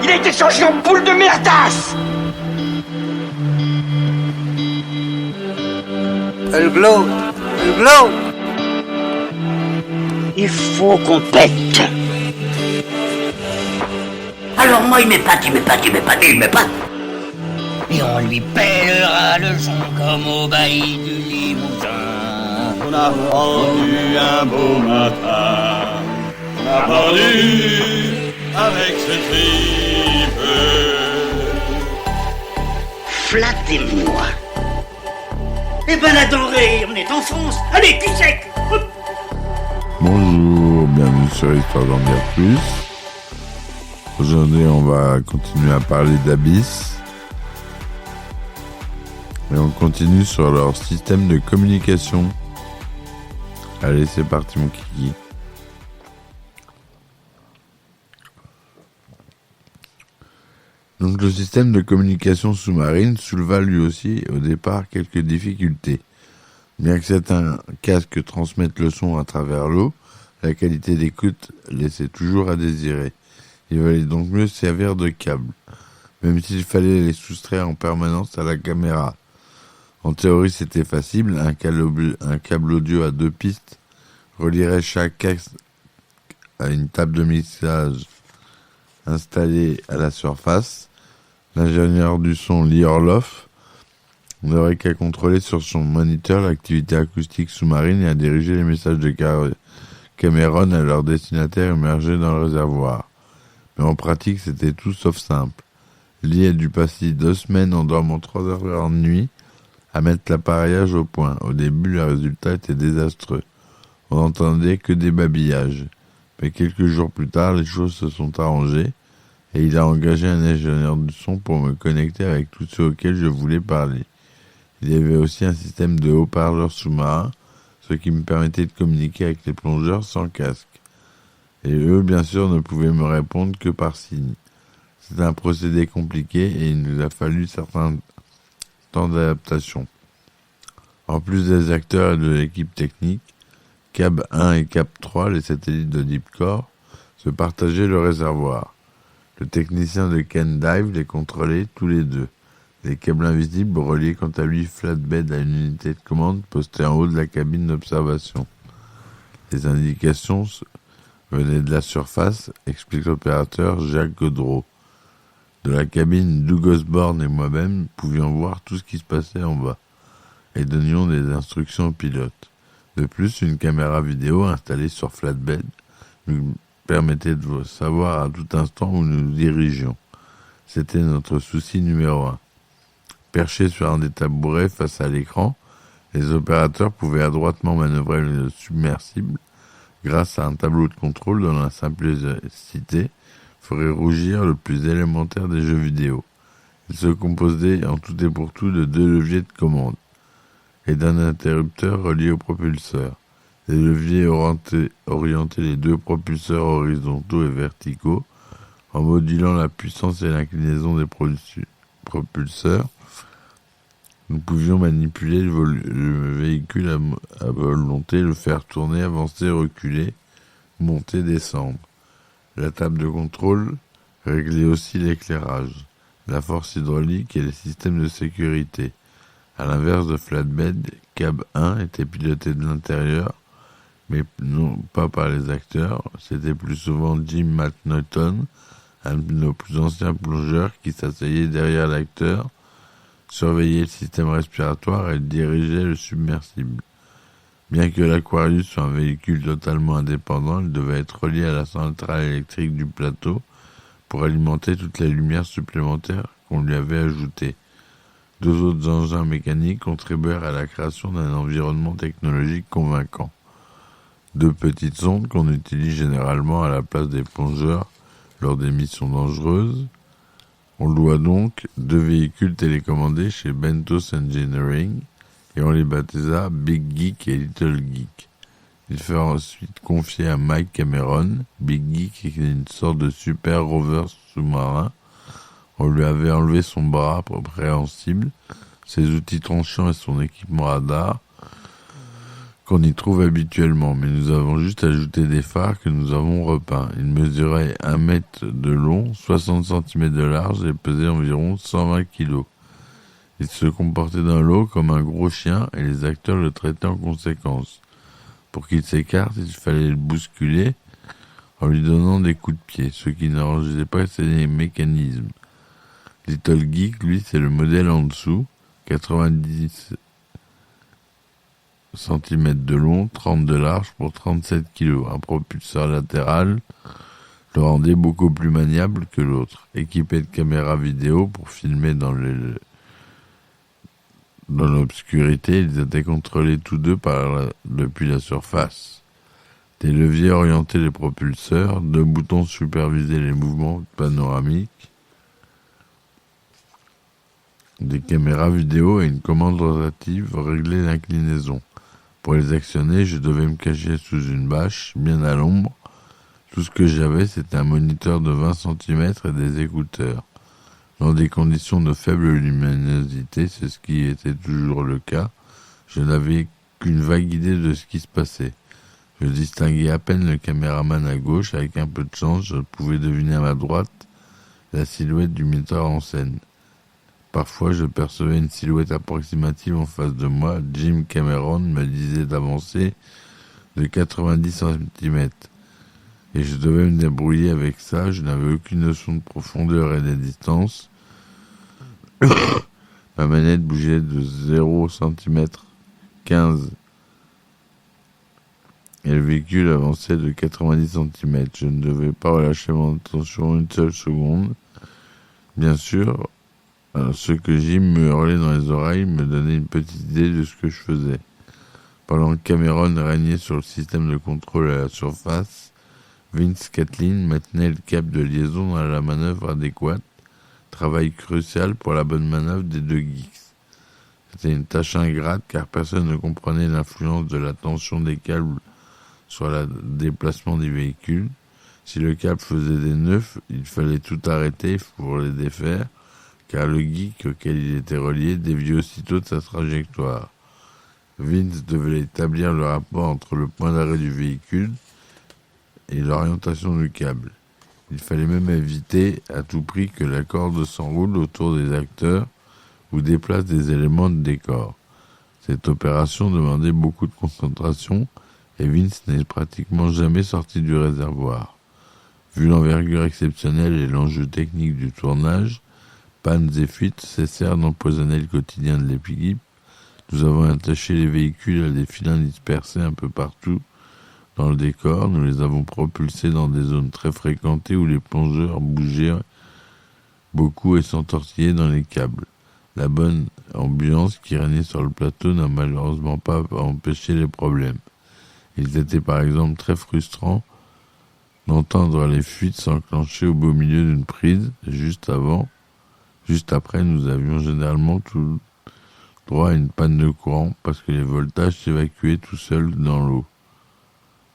Il a été changé en boule de merdasse. Elle glow. Il faut qu'on pète. Alors moi il m'épate. Et on lui pèlera le son comme au bailli du Limousin. On a rendu un beau matin. On a pendu avec ce tripe. Flattez-moi. Eh ben la denrée, on est en France. Allez, cul sec. Bonjour, bienvenue sur Histoire d'en dire plus. Aujourd'hui, on va continuer à parler d'Abyss. Et on continue sur leur système de communication. Allez, c'est parti mon kiki. Donc le système de communication sous-marine souleva lui aussi au départ quelques difficultés. Bien que certains casques transmettent le son à travers l'eau, la qualité d'écoute laissait toujours à désirer. Il valait donc mieux servir de câbles, même s'il fallait les soustraire en permanence à la caméra. En théorie, c'était facile, un câble audio à 2 pistes relierait chaque casque à une table de mixage installée à la surface. L'ingénieur du son Lee Orloff n'aurait qu'à contrôler sur son moniteur l'activité acoustique sous-marine et à diriger les messages de Cameron à leur destinataire immergé dans le réservoir. Mais en pratique, c'était tout sauf simple. Lee a dû passer 2 semaines en dormant 3 heures par nuit à mettre l'appareillage au point. Au début, le résultat était désastreux. On n'entendait que des babillages. Mais quelques jours plus tard, les choses se sont arrangées et il a engagé un ingénieur du son pour me connecter avec tous ceux auxquels je voulais parler. Il y avait aussi un système de haut-parleurs sous-marins, ce qui me permettait de communiquer avec les plongeurs sans casque. Et eux, bien sûr, ne pouvaient me répondre que par signe. C'est un procédé compliqué et il nous a fallu certains temps d'adaptation. En plus des acteurs et de l'équipe technique, Cab 1 et Cab 3, les satellites de Deepcore, se partageaient le réservoir. Le technicien de Ken Dive les contrôlait tous les deux. Les câbles invisibles reliés quant à lui flatbed à une unité de commande postée en haut de la cabine d'observation. Les indications venaient de la surface, explique l'opérateur Jacques Godreau. De la cabine, Doug Osborne et moi-même pouvions voir tout ce qui se passait en bas et donnions des instructions au pilote. De plus, une caméra vidéo installée sur flatbed nous permettait de savoir à tout instant où nous nous dirigions. C'était notre souci numéro 1. Perchés sur un des tabourets face à l'écran, les opérateurs pouvaient adroitement manœuvrer le submersible grâce à un tableau de contrôle dont la simplicité ferait rougir le plus élémentaire des jeux vidéo. Il se composait en tout et pour tout de 2 leviers de commande et d'un interrupteur relié au propulseur. Les leviers orientaient les 2 propulseurs horizontaux et verticaux en modulant la puissance et l'inclinaison des propulseurs. Nous pouvions manipuler le véhicule à volonté, le faire tourner, avancer, reculer, monter, descendre. La table de contrôle réglait aussi l'éclairage, la force hydraulique et les systèmes de sécurité. À l'inverse de Flatbed, Cab 1 était piloté de l'intérieur, mais non pas par les acteurs. C'était plus souvent Jim McNaughton, un de nos plus anciens plongeurs, qui s'asseyait derrière l'acteur, surveillait le système respiratoire et dirigeait le submersible. Bien que l'Aquarius soit un véhicule totalement indépendant, il devait être relié à la centrale électrique du plateau pour alimenter toutes les lumières supplémentaires qu'on lui avait ajoutées. 2 autres engins mécaniques contribuèrent à la création d'un environnement technologique convaincant. 2 petites sondes qu'on utilise généralement à la place des plongeurs lors des missions dangereuses. On loua donc 2 véhicules télécommandés chez Bentos Engineering et on les baptisa Big Geek et Little Geek. Ils furent ensuite confiés à Mike Cameron. Big Geek est une sorte de super rover sous-marin. On lui avait enlevé son bras préhensible, ses outils tranchants et son équipement radar. qu'on y trouve habituellement, mais nous avons juste ajouté des phares que nous avons repeints. Ils mesuraient 1 mètre de long, 60 cm de large et pesaient environ 120 kg. Il se comportait dans l'eau comme un gros chien et les acteurs le traitaient en conséquence. Pour qu'il s'écarte, il fallait le bousculer en lui donnant des coups de pied, ce qui n'arrangeait pas ses mécanismes. Little Geek, lui, c'est le modèle en dessous, 90 cm de long, 30 de large pour 37 kg. Un propulseur latéral le rendait beaucoup plus maniable que l'autre. Équipé de caméras vidéo pour filmer dans l'obscurité, ils étaient contrôlés tous deux depuis la surface. Des leviers orientaient les propulseurs, 2 boutons supervisaient les mouvements panoramiques, des caméras vidéo et une commande rotative réglaient l'inclinaison. Pour les actionner, je devais me cacher sous une bâche, bien à l'ombre. Tout ce que j'avais, c'était un moniteur de 20 cm et des écouteurs. Dans des conditions de faible luminosité, c'est ce qui était toujours le cas, je n'avais qu'une vague idée de ce qui se passait. Je distinguais à peine le caméraman à gauche, avec un peu de chance, je pouvais deviner à ma droite la silhouette du metteur en scène. Parfois, je percevais une silhouette approximative en face de moi. Jim Cameron me disait d'avancer de 90 cm. Et je devais me débrouiller avec ça. Je n'avais aucune notion de profondeur et de distance. Ma manette bougeait de 0 cm 15. Et le véhicule avançait de 90 cm. Je ne devais pas relâcher mon attention une seule seconde. Bien sûr, ce que Jim me hurlait dans les oreilles me donnait une petite idée de ce que je faisais. Pendant que Cameron régnait sur le système de contrôle à la surface, Vince Catlin maintenait le cap de liaison dans la manœuvre adéquate, travail crucial pour la bonne manœuvre des deux geeks. C'était une tâche ingrate car personne ne comprenait l'influence de la tension des câbles sur le déplacement des véhicules. Si le câble faisait des nœuds, il fallait tout arrêter pour les défaire, car le geek auquel il était relié déviait aussitôt de sa trajectoire. Vince devait établir le rapport entre le point d'arrêt du véhicule et l'orientation du câble. Il fallait même éviter à tout prix que la corde s'enroule autour des acteurs ou déplace des éléments de décor. Cette opération demandait beaucoup de concentration et Vince n'est pratiquement jamais sorti du réservoir. Vu l'envergure exceptionnelle et l'enjeu technique du tournage, pannes et fuites cessèrent d'empoisonner le quotidien de l'équipe. Nous avons attaché les véhicules à des filins dispersés un peu partout dans le décor. Nous les avons propulsés dans des zones très fréquentées où les plongeurs bougeaient beaucoup et s'entortillaient dans les câbles. La bonne ambiance qui régnait sur le plateau n'a malheureusement pas empêché les problèmes. Il était par exemple très frustrant d'entendre les fuites s'enclencher au beau milieu d'une prise. Juste après, nous avions généralement tout droit à une panne de courant parce que les voltages s'évacuaient tout seuls dans l'eau.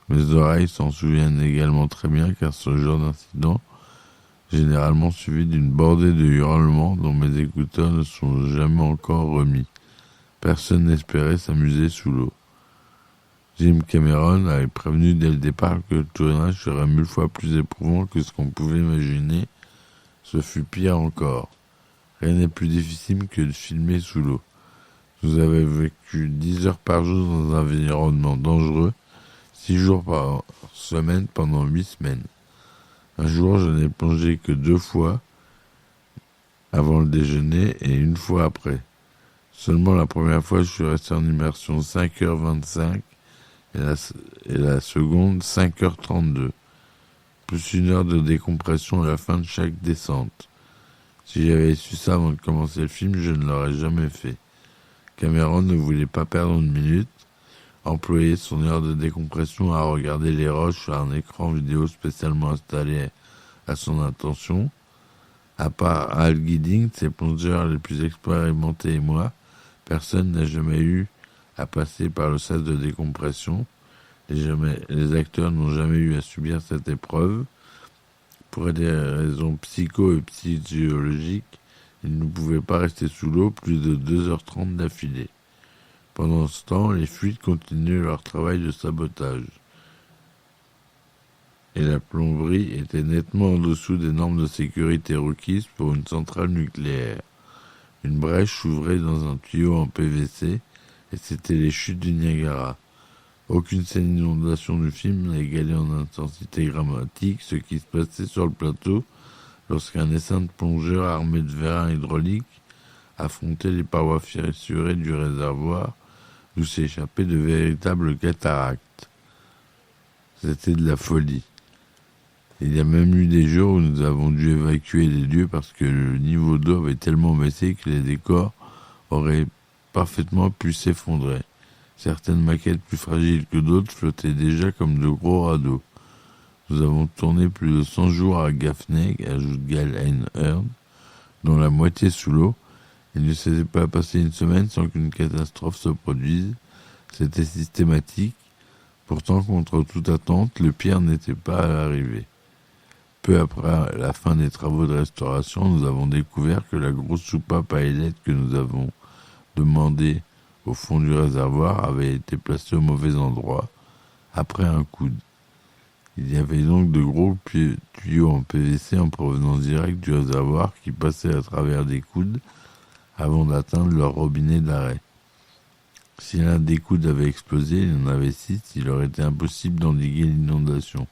Mes oreilles s'en souviennent également très bien car ce genre d'incident généralement suivi d'une bordée de hurlements dont mes écouteurs ne sont jamais encore remis. Personne n'espérait s'amuser sous l'eau. Jim Cameron avait prévenu dès le départ que le tournage serait 1000 fois plus éprouvant que ce qu'on pouvait imaginer. Ce fut pire encore. Rien n'est plus difficile que de filmer sous l'eau. Nous avions vécu 10 heures par jour dans un environnement dangereux, 6 jours par semaine pendant 8 semaines. Un jour, je n'ai plongé que 2 fois avant le déjeuner et 1 fois après. Seulement la première fois, je suis resté en immersion 5h25 et la seconde 5h32. Plus 1 heure de décompression à la fin de chaque descente. Si j'avais su ça avant de commencer le film, je ne l'aurais jamais fait. Cameron ne voulait pas perdre une minute, employer son heure de décompression à regarder les roches sur un écran vidéo spécialement installé à son intention. À part Al Gidding, ses plongeurs les plus expérimentés et moi, personne n'a jamais eu à passer par le sas de décompression. Les acteurs n'ont jamais eu à subir cette épreuve. Pour des raisons psycho et physiologiques, ils ne pouvaient pas rester sous l'eau plus de 2h30 d'affilée. Pendant ce temps, les fluides continuaient leur travail de sabotage. Et la plomberie était nettement en dessous des normes de sécurité requises pour une centrale nucléaire. Une brèche s'ouvrait dans un tuyau en PVC et c'était les chutes du Niagara. Aucune scène d'inondation du film n'a égalé en intensité dramatique ce qui se passait sur le plateau lorsqu'un essaim de plongeurs armé de vérins hydrauliques affrontait les parois fissurées du réservoir d'où s'échappaient de véritables cataractes. C'était de la folie. Il y a même eu des jours où nous avons dû évacuer les lieux parce que le niveau d'eau avait tellement baissé que les décors auraient parfaitement pu s'effondrer. Certaines maquettes plus fragiles que d'autres flottaient déjà comme de gros radeaux. Nous avons tourné plus de 100 jours à Gaffney, ajoute Gail Einhorn, dont la moitié sous l'eau. Il ne s'était pas passé une semaine sans qu'une catastrophe se produise. C'était systématique. Pourtant, contre toute attente, le pire n'était pas à l'arrivée. Peu après la fin des travaux de restauration, nous avons découvert que la grosse soupape à ailettes que nous avons demandée au fond du réservoir avait été placée au mauvais endroit, après un coude. Il y avait donc de gros tuyaux en PVC en provenance directe du réservoir qui passaient à travers des coudes avant d'atteindre leur robinet d'arrêt. Si l'un des coudes avait explosé, il y en avait 6, il aurait été impossible d'endiguer l'inondation.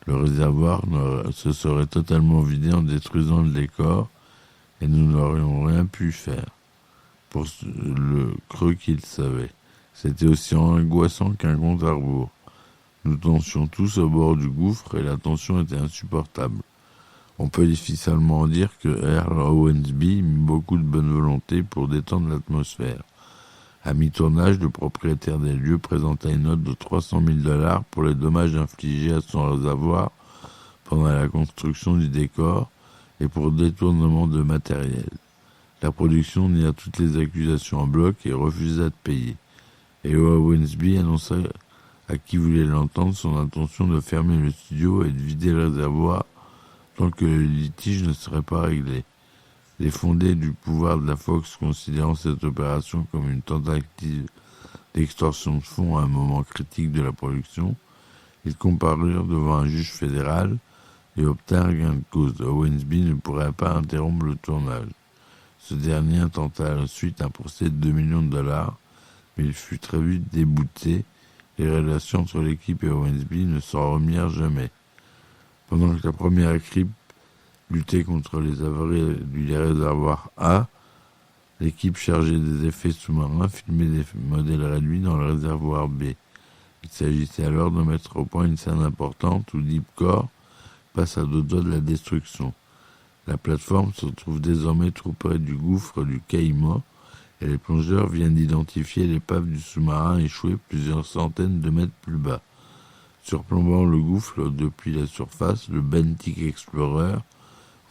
Le réservoir se serait totalement vidé en détruisant le décor et nous n'aurions rien pu faire pour le creux qu'il savait. C'était aussi angoissant qu'un compte à rebours. Nous dansions tous au bord du gouffre et la tension était insupportable. On peut difficilement dire que Earl Owensby mit beaucoup de bonne volonté pour détendre l'atmosphère. À mi-tournage, le propriétaire des lieux présenta une note de $300 000 pour les dommages infligés à son réservoir pendant la construction du décor et pour détournement de matériel. La production nia toutes les accusations en bloc et refusa de payer. Et Owensby annonça à qui voulait l'entendre son intention de fermer le studio et de vider le réservoir tant que le litige ne serait pas réglé. Les fondés du pouvoir de la Fox considérant cette opération comme une tentative d'extorsion de fonds à un moment critique de la production, ils comparurent devant un juge fédéral et obtinrent gain de cause. Owensby ne pourrait pas interrompre le tournage. Ce dernier intenta ensuite un procès de $2 millions, mais il fut très vite débouté. Les relations entre l'équipe et Owensby ne s'en remirent jamais. Pendant que la première équipe luttait contre les avaries du réservoir A, l'équipe chargée des effets sous-marins filmait des modèles réduits dans le réservoir B. Il s'agissait alors de mettre au point une scène importante où Deep Core passe à deux doigts de la destruction. La plateforme se trouve désormais trop près du gouffre du Caïman et les plongeurs viennent d'identifier l'épave du sous-marin échoué plusieurs centaines de mètres plus bas. Surplombant le gouffre depuis la surface, le Bentic Explorer,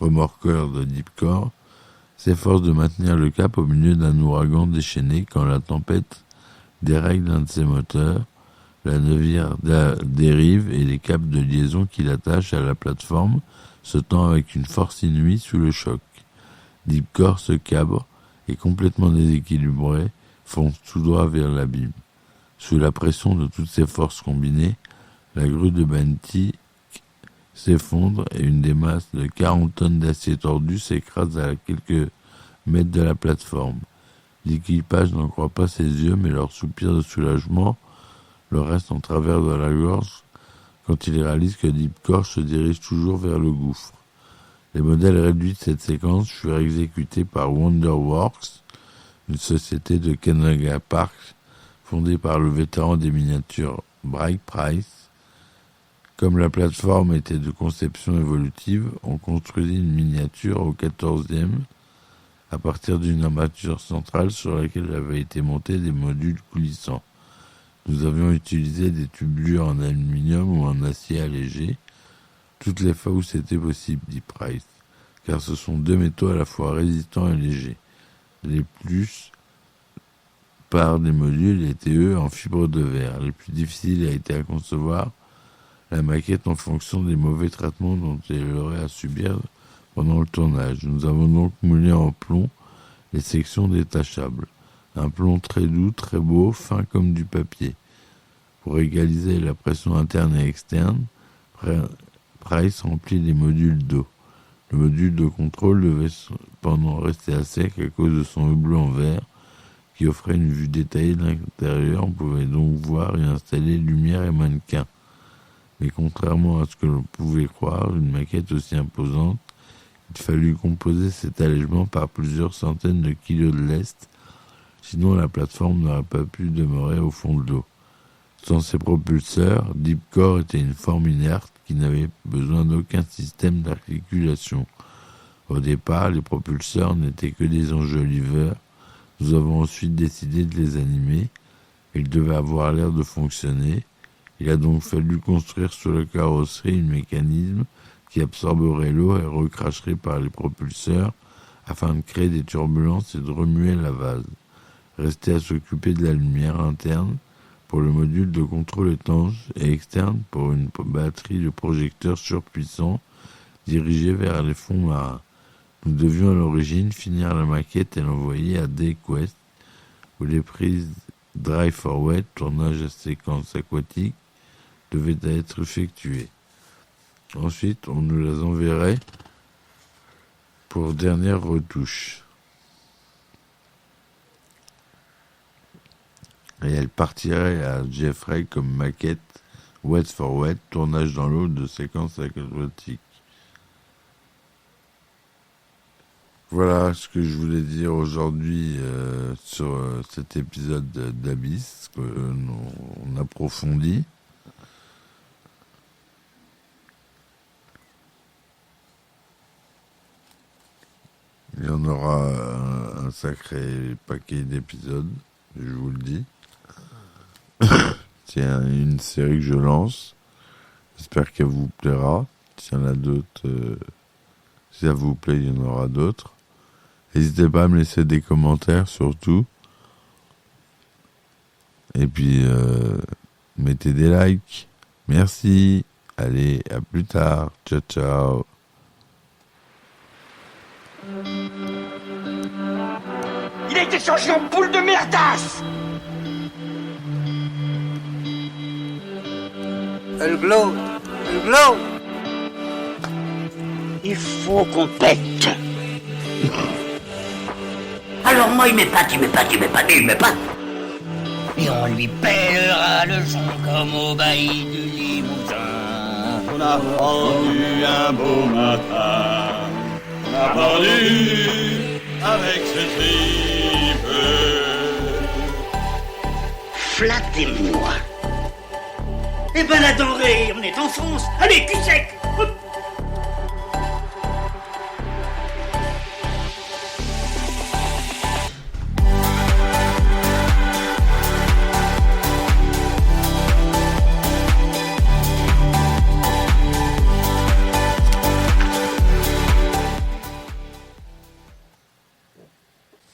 remorqueur de Deep Core, s'efforce de maintenir le cap au milieu d'un ouragan déchaîné quand la tempête dérègle un de ses moteurs, la navire dérive et les câbles de liaison qui l'attachent à la plateforme se tend avec une force inouïe sous le choc. Deep Core se cabre et complètement déséquilibré fonce tout droit vers l'abîme. Sous la pression de toutes ces forces combinées, la grue de Bentic s'effondre et une des masses de 40 tonnes d'acier tordu s'écrase à quelques mètres de la plateforme. L'équipage n'en croit pas ses yeux, mais leur soupir de soulagement le reste en travers de la gorge quand ils réalisent que Deep Core se dirige toujours vers le gouffre. Les modèles réduits de cette séquence furent exécutés par Wonderworks, une société de Canada Park fondée par le vétéran des miniatures Bragg Price. Comme la plateforme était de conception évolutive, on construisit une miniature au 14e à partir d'une armature centrale sur laquelle avaient été montés des modules coulissants. Nous avions utilisé des tubulures en aluminium ou en acier allégé, toutes les fois où c'était possible, dit Price, car ce sont deux métaux à la fois résistants et légers. Les plus par des modules étaient eux en fibre de verre. Les plus difficiles a été à concevoir la maquette en fonction des mauvais traitements dont elle aurait à subir pendant le tournage. Nous avons donc moulé en plomb les sections détachables. Un plomb très doux, très beau, fin comme du papier. Pour égaliser la pression interne et externe, Price remplit les modules d'eau. Le module de contrôle devait cependant rester à sec à cause de son hublot en verre qui offrait une vue détaillée de l'intérieur. On pouvait donc voir et installer lumière et mannequins. Mais contrairement à ce que l'on pouvait croire, une maquette aussi imposante, il fallut composer cet allègement par plusieurs centaines de kilos de lest, sinon la plateforme n'aurait pas pu demeurer au fond de l'eau. Sans ses propulseurs, Deepcore était une forme inerte qui n'avait besoin d'aucun système d'articulation. Au départ, les propulseurs n'étaient que des enjoliveurs. Nous avons ensuite décidé de les animer. Ils devaient avoir l'air de fonctionner. Il a donc fallu construire sur la carrosserie un mécanisme qui absorberait l'eau et recracherait par les propulseurs afin de créer des turbulences et de remuer la vase. Restait à s'occuper de la lumière interne pour le module de contrôle étanche et externe pour une batterie de projecteurs surpuissants dirigés vers les fonds marins. Nous devions à l'origine finir la maquette et l'envoyer à DayQuest, où les prises Dry for Wet, tournage à séquence aquatique, devaient être effectuées. Ensuite, on nous les enverrait pour dernière retouche. Et elle partirait à Jeffrey comme maquette Wet for Wet, tournage dans l'eau de séquence aquatique. Voilà ce que je voulais dire aujourd'hui sur cet épisode d'Abyss qu'on approfondit. Il y en aura un sacré paquet d'épisodes, je vous le dis. C'est une série que je lance. J'espère qu'elle vous plaira. S'il y en a d'autres, si ça vous plaît, il y en aura d'autres. N'hésitez pas à me laisser des commentaires surtout. Et puis, mettez des likes. Merci. Allez, à plus tard. Ciao, ciao. Il a été changé en boule de merdasse. Elle glow. Elle glow. Il faut qu'on pète. Alors moi, il m'épate. Et on lui pèlera le son comme au bailli du Limousin. On a vendu un beau matin, on a pendu avec ce tripe. Flattez-moi. Eh ben la denrée, on est en France. Allez, cul sec.